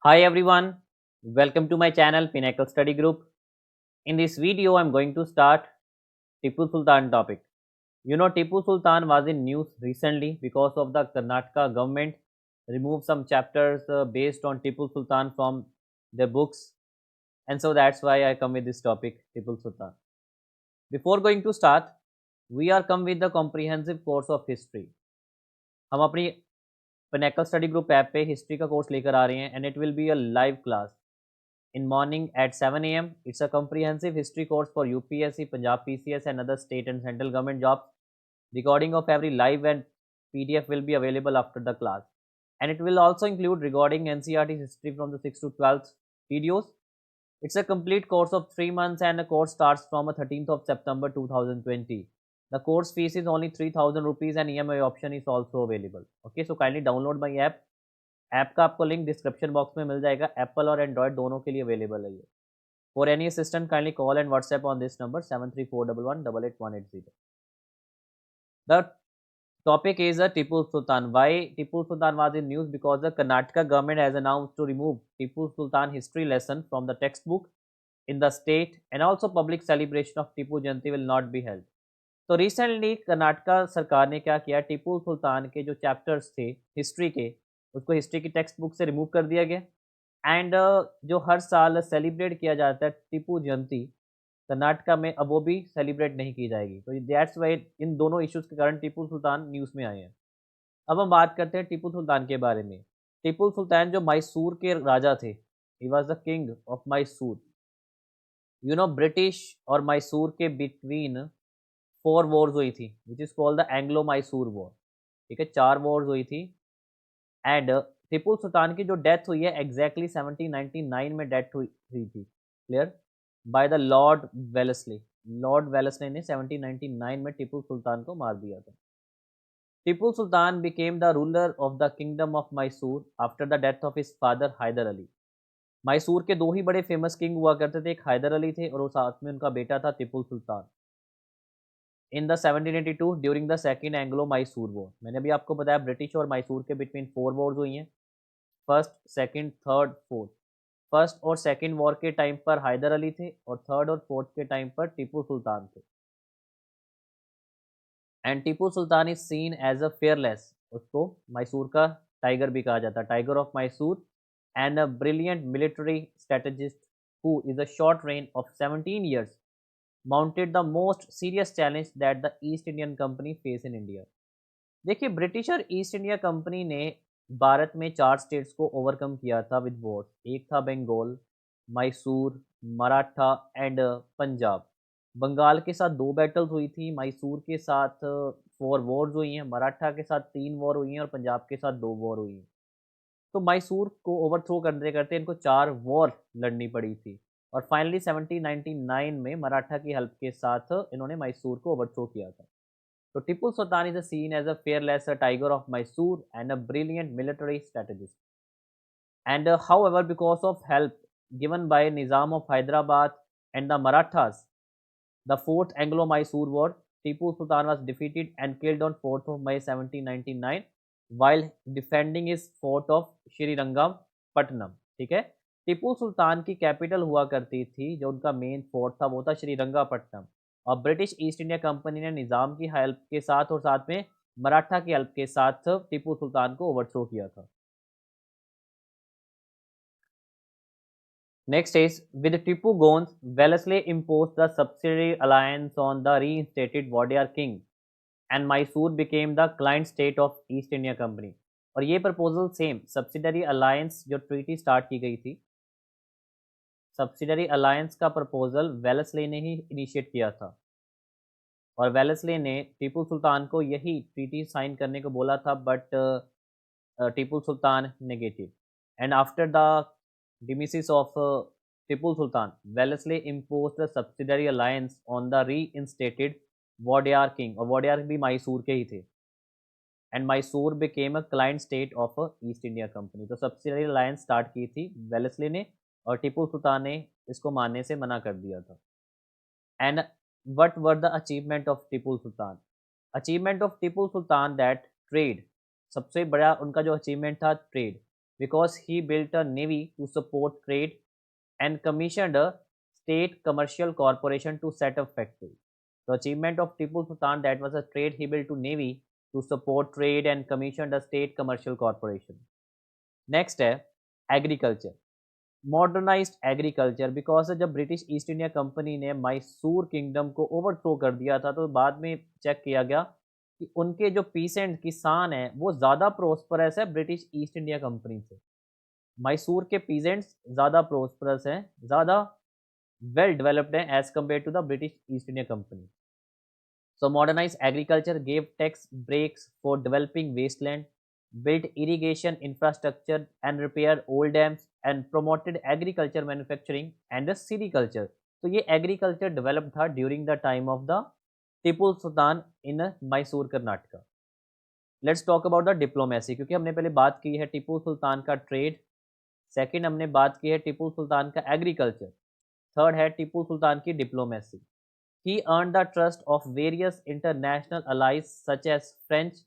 Hi everyone, welcome to my channel Pinnacle Study Group. In this video, I'm going to start Tipu Sultan topic. You know, Tipu Sultan was in news recently because of the Karnataka government removed some chapters based on Tipu Sultan from their books, and so that's why I come with this topic, Tipu Sultan. Before going to start, we are come with the comprehensive course of history. हम अपनी pinnacle study group app पे history का course लेकर आ रहे हैं and it will be a live class in morning at 7 a.m. It's a comprehensive history course for UPSC, Punjab PCS and other state and central government jobs. Recording of every live and PDF will be available after the class. And it will also include recording NCERT history from the 6th to 12th videos. It's a complete course of 3 months and the course starts from the 13th of September 2020. The course fees is only 3000 rupees and EMI option is also available. Okay, so kindly download my app. App का आपको link description box में मिल जाएगा। Apple और Android दोनों के लिए available है ये। For any assistant kindly call and WhatsApp on this number 7341188180। The topic is Tipu Sultan. Why Tipu Sultan was in news? Because the Karnataka government has announced to remove Tipu Sultan history lesson from the textbook in the state, and also public celebration of Tipu Jayanti will not be held. तो recently Karnataka सरकार ने क्या किया, टीपू सुल्तान के जो chapters थे history के, उसको हिस्ट्री की टेक्स्ट बुक से रिमूव कर दिया गया। एंड जो हर साल सेलिब्रेट किया जाता है टीपू जयंती कर्नाटका में, अब वो भी सेलिब्रेट नहीं की जाएगी। तो दैट्स वाई इन दोनों इश्यूज़ के कारण टीपू सुल्तान न्यूज़ में आए हैं। अब हम बात करते हैं टीपू सुल्तान के बारे में। टीपू सुल्तान जो मैसूर के राजा थे, he was the king of Mysore. You know, British और मैसूर के बिटवीन 4 वॉर्स हुई थी, which is called the Anglo Mysore war. ठीक है, 4 वॉर्स हुई थी। एंड टीपू सुल्तान की जो डेथ हुई है एग्जैक्टली 1799 में डेथ हुई थी, clear, by the lord Wellesley. लॉर्ड वेलेस्ली ने 1799 में टीपू सुल्तान को मार दिया था। Tipu Sultan became the ruler of the kingdom of Mysore after the death of his father Hyder Ali. Mysore के दो ही बड़े फेमस किंग हुआ करते थे, एक हैदर अली थे और वो साथ में उनका बेटा था Tipu Sultan. In the 1782 during the second Anglo Mysore war. मैंने अभी आपको बताया ब्रिटिश और मैसूर के बिटवीन 4 वॉर्स हुई हैं, first, second, third, fourth. First और सेकंड वॉर के टाइम पर हैदर अली थे और थर्ड और फोर्थ के टाइम पर टीपू सुल्तान थे। And Tipu Sultan is seen as a fearless, उसको मैसूर का टाइगर भी कहा जाता है, tiger of Mysore, and a brilliant military strategist who is a short reign of 17 years mounted the most serious challenge that the East Indian Company face in India. देखिए, British और East India Company ने भारत में 4 states को overcome किया था with Wars. एक था Bengal, Mysore, Maratha and Punjab. Bengal के साथ 2 बैटल्स हुई थी, मैसूर के साथ 4 वॉर्स हुई हैं, मराठा के साथ 3 वॉर हुई हैं और पंजाब के साथ 2 वॉर हुई हैं। तो मैसूर को ओवरथ्रो करते करते इनको 4 वॉर लड़नी पड़ी थी और फाइनली 1799 में मराठा की हेल्प के साथ इन्होंने मैसूर को ओवरथ्रो किया था। तो Tipu Sultan is seen as a fearless tiger of Mysore and a brilliant military strategist. And however, because of help given by Nizam of Hyderabad and the Marathas, the Fourth Anglo-Mysore War, Tipu Sultan was defeated and killed on 4th of May 1799 while defending his fort of Srirangam Patnam। ठीक है, टीपू सुल्तान की capital हुआ करती थी, जो उनका main fort था वो था श्रीरंगापट्टनम। और ब्रिटिश ईस्ट इंडिया कंपनी ने निज़ाम की हेल्प के साथ और साथ में मराठा की हेल्प के साथ टीपू सुल्तान को ओवरथ्रो किया था। Next is, with Tipu gone, Wellesley imposed the subsidiary alliance on the reinstated Wadiyar king, and Mysore became the client state of East India Company। और ये प्रपोजल सेम सब्सिडरी अलायंस जो treaty start की गई थी, subsidiary alliance का proposal Wellesley ने ही initiate किया था और वेलेस्ली ने टीपू सुल्तान को यही ट्रीटी साइन करने को बोला था, but Tipu Sultan negative. And after the demise of Tipu Sultan, Wellesley imposed a subsidiary alliance on the reinstated Wodeyar king, और वोडियार भी मैसूर के ही थे। And Mysore became a client state of East India Company. तो सब्सिडरी अलायंस स्टार्ट की थी वेलेस्ली ने और टीपू सुल्तान ने इसको मानने से मना कर दिया था। And what were the achievement of Tipu Sultan? Achievement of Tipu Sultan that trade, सबसे बड़ा उनका जो अचीवमेंट था trade. because he built a navy to support trade and commissioned a state commercial corporation to set up factories. The achievement of Tipu Sultan, that was a trade, he built a navy to support trade and commissioned a state commercial corporation. Next है agriculture, modernised agriculture, because जब British East India Company ने Mysore kingdom को overthrow कर दिया था तो बाद में चेक किया गया कि उनके जो पीसेंट किसान हैं वो ज़्यादा प्रोस्परस है ब्रिटिश ईस्ट इंडिया कंपनी से। मैसूर के पीजेंट्स ज़्यादा प्रोस्परस हैं, ज़्यादा वेल डेवलप्ड हैं as compare to the British East India Company. So modernized agriculture gave tax breaks for developing wasteland, built irrigation infrastructure and repaired old dams and promoted agriculture manufacturing and sericulture. तो ये agriculture developed था during the time of the Tipu Sultan in Mysore, Karnataka. Let's talk about the diplomacy, क्योंकि हमने पहले बात की है टीपू सुल्तान का ट्रेड, सेकंड हमने बात की है टीपू सुल्तान का एग्रीकल्चर, थर्ड है टीपू सुल्तान की diplomacy. He earned the trust of various international allies such as French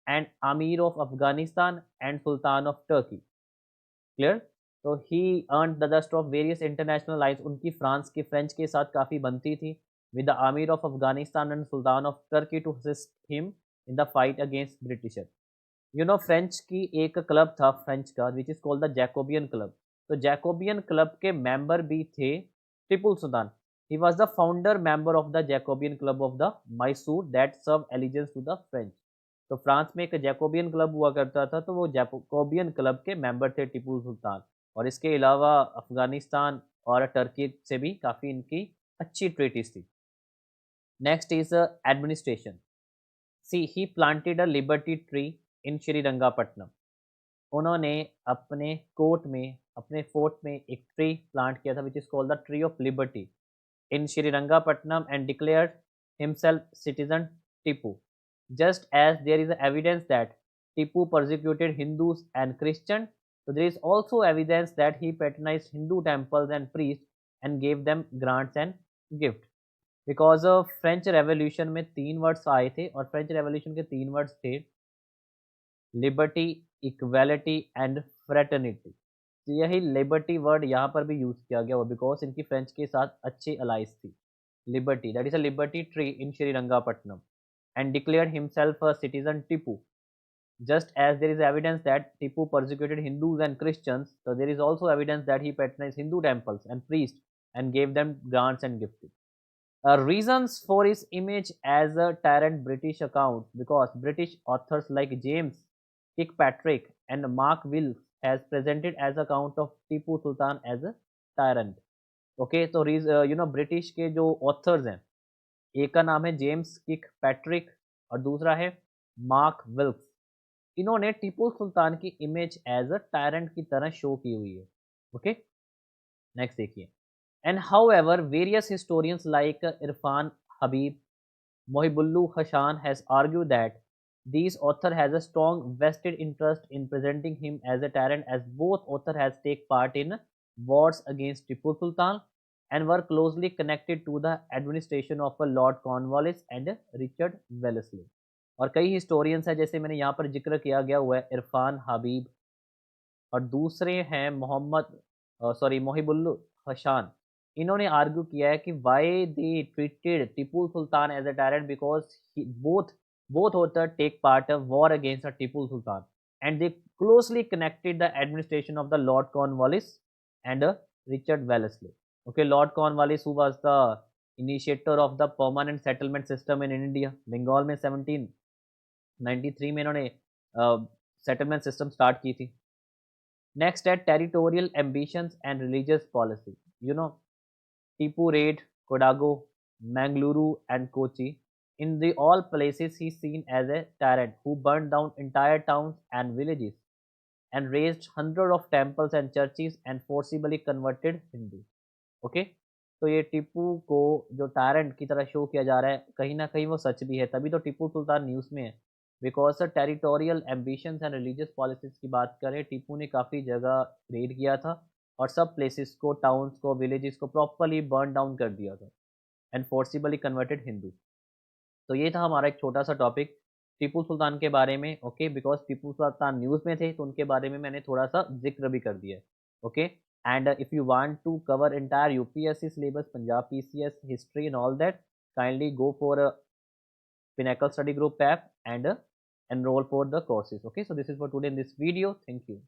and Amir of Afghanistan and Sultan of Turkey. Clear? So he earned the trust of various international allies. उनकी France के French के साथ काफ़ी बनती थी with the Amir of Afghanistan and Sultan of Turkey to assist him in the fight against Britisher. You know French की एक club था फ्रेंच का which is called the Jacobean Club. तो जैकोबियन क्लब के मेंबर भी थे टिपू सुल्तान। He was the founder member of the Jacobean Club of the Mysore that served allegiance to the French. तो France में एक जैकोबियन क्लब हुआ करता था, तो वो जैकोबियन क्लब के मेंबर थे टीपू सुल्तान, और इसके अलावा अफगानिस्तान और टर्की से भी काफ़ी इनकी अच्छी ट्रीटीज थी। Next is administration. See he planted a liberty tree in Srirangapatnam. उन्होंने अपने कोर्ट में, अपने फोर्ट में एक ट्री प्लांट किया था which is called the tree of liberty in Srirangapatnam and declared himself citizen Tipu. Just as there is evidence that Tipu persecuted Hindus and Christians, so there is also evidence that he patronized Hindu temples and priests and gave them grants and gifts. Because of French Revolution में 3 words आए थे और French revolution के 3 words थे liberty, equality and fraternity. तो यही liberty word यहाँ पर भी यूज़ किया गया हुआ बिकॉज इनकी फ्रेंच के साथ अच्छी अलाइज थी। Liberty, that is a liberty tree in Srirangapatnam and declared himself a citizen Tipu. Just as there is evidence that Tipu persecuted Hindus and Christians, so there is also evidence that he patronized Hindu temples and priests and gave them grants and gifts. Reasons for his image as a tyrant British account, because British authors like James Kirkpatrick and Mark Wills has presented as account of Tipu Sultan as a tyrant. Okay, तो British के जो authors हैं, एक का नाम है James kick Patrick और दूसरा है मार्क विल्क्स। इन्होंने टीपू सुल्तान की इमेज एज अ टायरेंट की तरह शो की हुई है। ओके, नेक्स्ट देखिए। And how ever various historians like Irfan Habib, Mohibullu Hassan has argued that this author has a strong vested interest in presenting him as a tyrant, as both author has take part in wars against Tipu Sultan and were closely connected to the administration of Lord Cornwallis and Richard Wellesley. और कई historians हैं, जैसे मैंने यहाँ पर जिक्र किया गया हुआ है इरफान हबीब, और दूसरे हैं मोहिबुल्लु हसान। इन्होंने आर्ग्यू किया है कि why they treated Tipu Sultan as a tyrant because both authors take part in war against Tipu Sultan and they closely connected the administration of the Lord Cornwallis and Richard Wellesley. Okay, Lord Cornwallis who was the initiator of the permanent settlement system in India, Bengal में 1793 में इन्होंने settlement system start की थी। Next है territorial ambitions and religious policy. You know Tipu raid Kodagu, Mangaluru and Kochi. In the all places he seen as a tyrant who burned down entire towns and villages and raised hundreds of temples and churches and forcibly converted Hindus. Okay? तो ये टिप्पू को जो tyrant की तरह show किया जा रहा है, कहीं ना कहीं वो सच भी है, तभी तो टिप्पू सुल्तान न्यूज़ में है। Because territorial ambitions and religious policies की बात करें, टिप्पू ने काफ़ी जगह रेड किया था और सब प्लेसेस को, टाउन्स को, विलेजेस को प्रॉपरली बर्न डाउन कर दिया था एंड फोर्सिबली कन्वर्टेड हिंदू। तो ये था हमारा एक छोटा सा टॉपिक टीपू सुल्तान के बारे में, okay, because Tipu Sultan news में थे तो उनके बारे में मैंने थोड़ा सा जिक्र भी कर दिया है, okay. And if you want to cover entire UPSC syllabus, Punjab PCS, history and all that, kindly go for a Pinnacle Study Group app and enroll for the courses. Okay, so this is for today in this video. Thank you.